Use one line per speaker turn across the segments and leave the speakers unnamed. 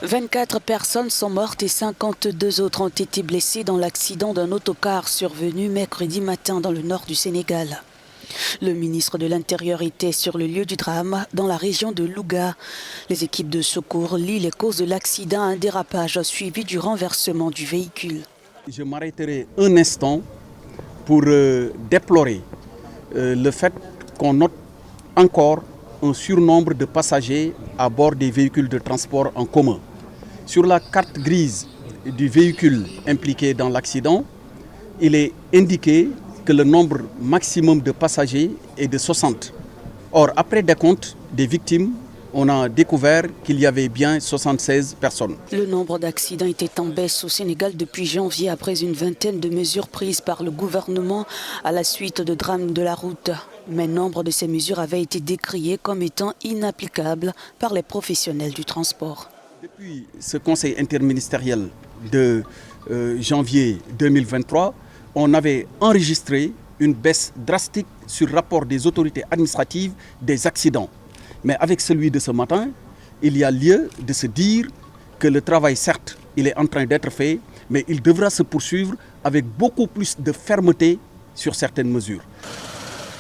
24 personnes sont mortes et 52 autres ont été blessées dans l'accident d'un autocar survenu mercredi matin dans le nord du Sénégal. Le ministre de l'Intérieur était sur le lieu du drame dans la région de Louga. Les équipes de secours lient les causes de l'accident à un dérapage suivi du renversement du véhicule.
Je m'arrêterai un instant pour déplorer le fait qu'on note encore un surnombre de passagers à bord des véhicules de transport en commun. Sur la carte grise du véhicule impliqué dans l'accident, il est indiqué que le nombre maximum de passagers est de 60. Or, après décompte des victimes, on a découvert qu'il y avait bien 76 personnes.
Le nombre d'accidents était en baisse au Sénégal depuis janvier après une vingtaine de mesures prises par le gouvernement à la suite de drames de la route. Mais nombre de ces mesures avaient été décriées comme étant inapplicables par les professionnels du transport.
Depuis ce conseil interministériel de janvier 2023, on avait enregistré une baisse drastique sur le rapport des autorités administratives des accidents. Mais avec celui de ce matin, il y a lieu de se dire que le travail, certes, il est en train d'être fait, mais il devra se poursuivre avec beaucoup plus de fermeté sur certaines mesures.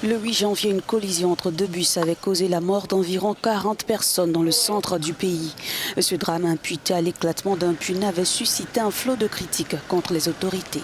Le 8 janvier, une collision entre deux bus avait causé la mort d'environ 40 personnes dans le centre du pays. Ce drame imputé à l'éclatement d'un pneu avait suscité un flot de critiques contre les autorités.